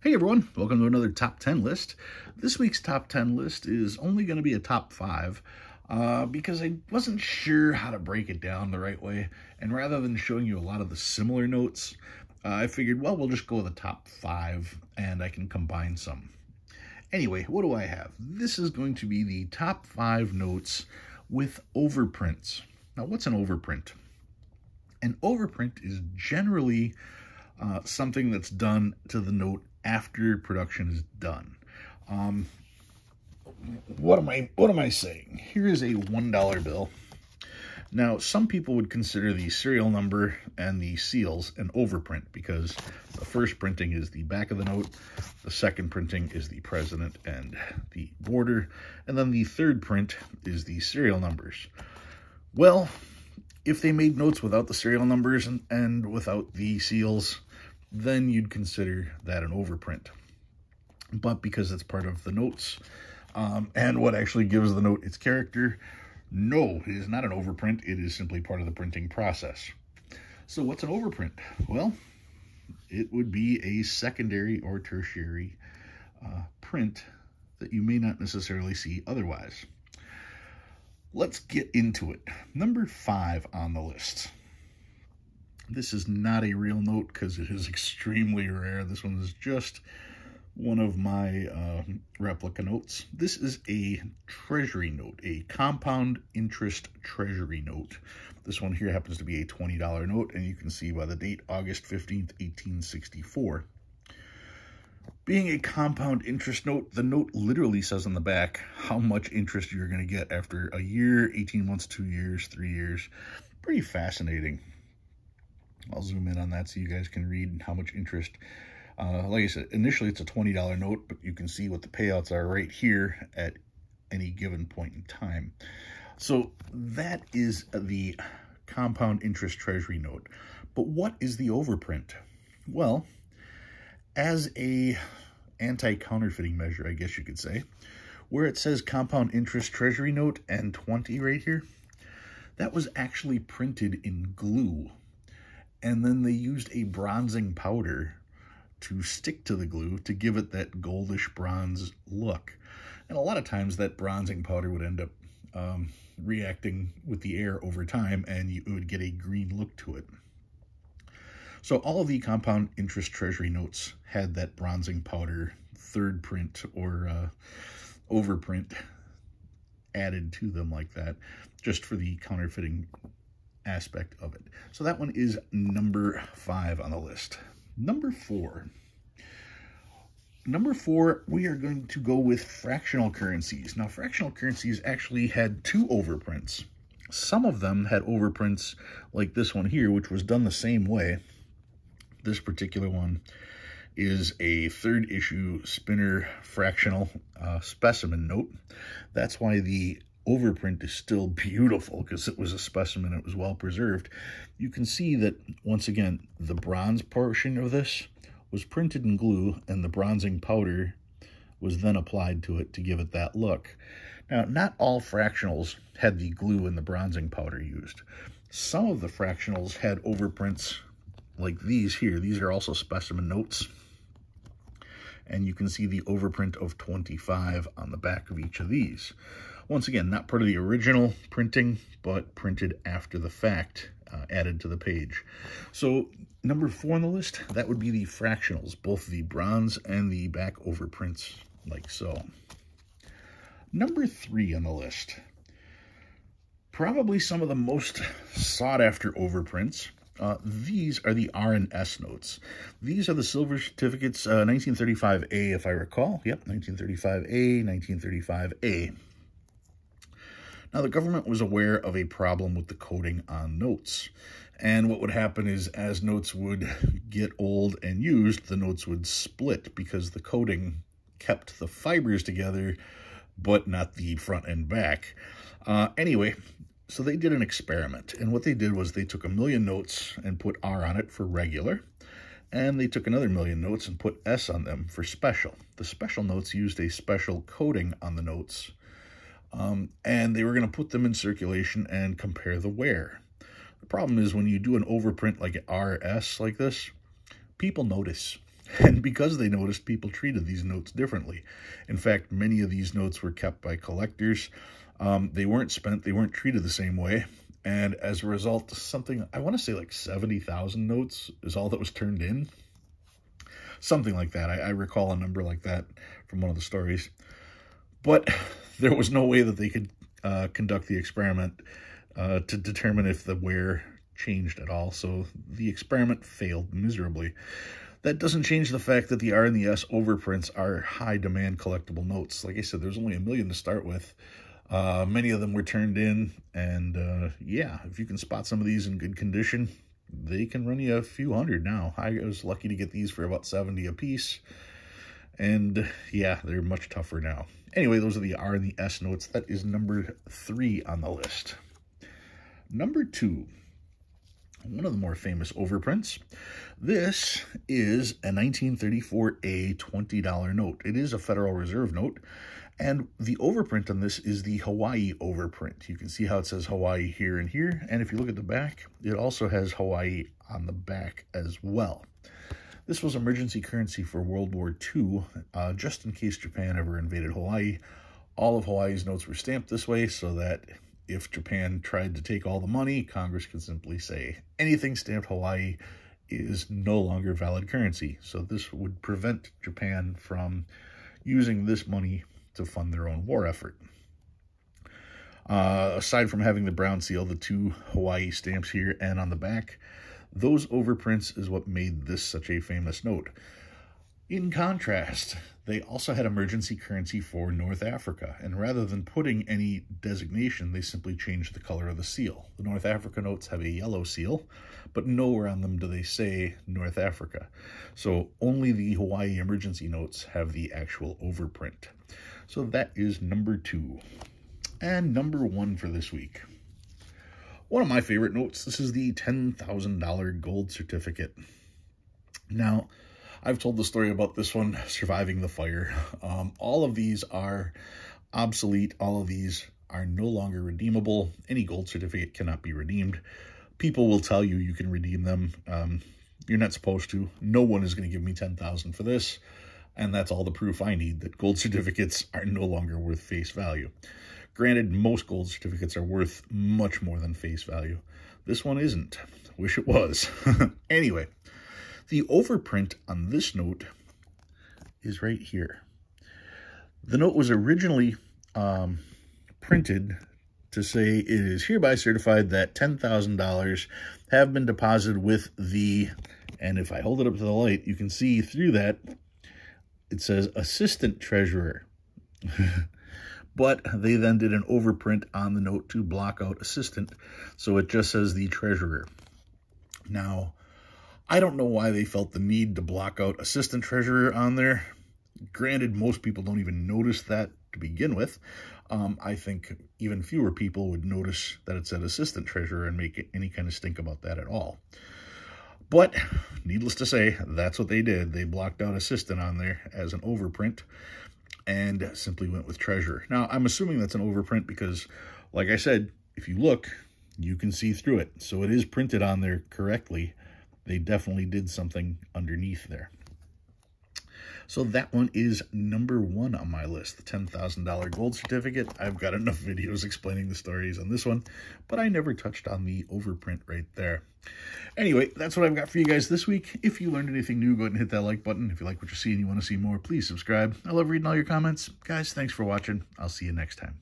Hey everyone, welcome to another top 10 list. This week's top 10 list is only going to be a top 5 because I wasn't sure how to break it down the right way. And rather than showing you a lot of the similar notes, I figured, well, we'll just go with the top 5 and I can combine some. Anyway, what do I have? This is going to be the top 5 notes with overprints. Now, what's an overprint? An overprint is generally something that's done to the note after production is done. What am I saying? Here is a $1 bill. Now, some people would consider the serial number and the seals an overprint because the first printing is the back of the note, the second printing is the president and the border, and then the third print is the serial numbers. Well, if they made notes without the serial numbers and without the seals, then you'd consider that an overprint. But because it's part of the notes and what actually gives the note its character, no, it is not an overprint. It is simply part of the printing process. So what's an overprint? Well, it would be a secondary or tertiary print that you may not necessarily see otherwise. Let's get into it. Number 5 on the list. This is not a real note because it is extremely rare. This one is just one of my replica notes. This is a treasury note, a compound interest treasury note. This one here happens to be a $20 note, and you can see by the date, August 15th, 1864. Being a compound interest note, the note literally says on the back how much interest you're going to get after a year, 18 months, 2 years, 3 years. Pretty fascinating. I'll zoom in on that so you guys can read how much interest. Like I said, initially it's a $20 note, but you can see what the payouts are right here at any given point in time. So that is the compound interest treasury note. But what is the overprint? Well, as a anti-counterfeiting measure, I guess you could say, where it says compound interest treasury note and 20 right here, that was actually printed in glue. And then they used a bronzing powder to stick to the glue to give it that goldish bronze look. And a lot of times that bronzing powder would end up reacting with the air over time, and you would get a green look to it. So all of the compound interest treasury notes had that bronzing powder third print or overprint added to them like that, just for the counterfeiting aspect of it. So that one is number 5 on the list. Number 4. Number 4, we are going to go with fractional currencies. Now, fractional currencies actually had 2 overprints. Some of them had overprints like this one here, which was done the same way. This particular one is a 3rd issue spinner fractional specimen note. That's why the overprint is still beautiful, because it was a specimen, it was well preserved. You can see that, once again, the bronze portion of this was printed in glue, and the bronzing powder was then applied to it to give it that look. Now, not all fractionals had the glue and the bronzing powder used. Some of the fractionals had overprints like these here. These are also specimen notes. And you can see the overprint of 25 on the back of each of these. Once again, not part of the original printing, but printed after the fact, added to the page. So number 4 on the list, that would be the fractionals, both the bronze and the back overprints, like so. Number 3 on the list, probably some of the most sought after overprints. These are the R&S notes. These are the silver certificates, 1935A, if I recall. Yep, 1935A, 1935A. Now, the government was aware of a problem with the coding on notes. And what would happen is, as notes would get old and used, the notes would split because the coding kept the fibers together, but not the front and back. Anyway, so they did an experiment. And what they did was they took 1,000,000 notes and put R on it for regular. And they took another 1,000,000 notes and put S on them for special. The special notes used a special coating on the notes. And they were going to put them in circulation and compare the wear. The problem is when you do an overprint like an RS like this, people notice. And because they noticed, people treated these notes differently. In fact, many of these notes were kept by collectors. They weren't spent, they weren't treated the same way. And as a result, something, I want to say like 70,000 notes is all that was turned in. Something like that. I recall a number like that from one of the stories. But there was no way that they could conduct the experiment to determine if the wear changed at all. So the experiment failed miserably. That doesn't change the fact that the R and the S overprints are high demand collectible notes. Like I said, there's only 1 million to start with. Many of them were turned in, and yeah, if you can spot some of these in good condition, they can run you a few hundred now. I was lucky to get these for about 70 a piece, and yeah, they're much tougher now. Anyway, those are the R and the S notes. That is number 3 on the list. Number 2, one of the more famous overprints. This is a 1934A $20 note. It is a Federal Reserve note, and the overprint on this is the Hawaii overprint. You can see how it says Hawaii here and here, and if you look at the back, it also has Hawaii on the back as well. This was emergency currency for World War II, just in case Japan ever invaded Hawaii. All of Hawaii's notes were stamped this way so that if Japan tried to take all the money, Congress could simply say anything stamped Hawaii is no longer valid currency. So this would prevent Japan from using this money to fund their own war effort. Aside from having the brown seal, the 2 Hawaii stamps here and on the back, those overprints is what made this such a famous note. In contrast, they also had emergency currency for North Africa, and rather than putting any designation, they simply changed the color of the seal. The North Africa notes have a yellow seal, but nowhere on them do they say North Africa. So only the Hawaii emergency notes have the actual overprint. So that is number 2. And number 1 for this week. One of my favorite notes, this is the $10,000 gold certificate. Now, I've told the story about this one surviving the fire. All of these are obsolete. All of these are no longer redeemable. Any gold certificate cannot be redeemed. People will tell you you can redeem them. You're not supposed to. No one is going to give me $10,000 for this. And that's all the proof I need that gold certificates are no longer worth face value. Granted, most gold certificates are worth much more than face value. This one isn't. Wish it was. Anyway, the overprint on this note is right here. The note was originally printed to say it is hereby certified that $10,000 have been deposited with the, and if I hold it up to the light, you can see through that, it says Assistant Treasurer. But they then did an overprint on the note to block out assistant, so it just says the treasurer. Now, I don't know why they felt the need to block out assistant treasurer on there. Granted, most people don't even notice that to begin with. I think even fewer people would notice that it said assistant treasurer and make any kind of stink about that at all. But, needless to say, that's what they did. They blocked out assistant on there as an overprint and simply went with treasurer. Now, I'm assuming that's an overprint because, like I said, if you look, you can see through it. So it is printed on there correctly. They definitely did something underneath there. So that one is number 1 on my list, the $10,000 gold certificate. I've got enough videos explaining the stories on this one, but I never touched on the overprint right there. Anyway, that's what I've got for you guys this week. If you learned anything new, go ahead and hit that like button. If you like what you see and you want to see more, please subscribe. I love reading all your comments. Guys, thanks for watching. I'll see you next time.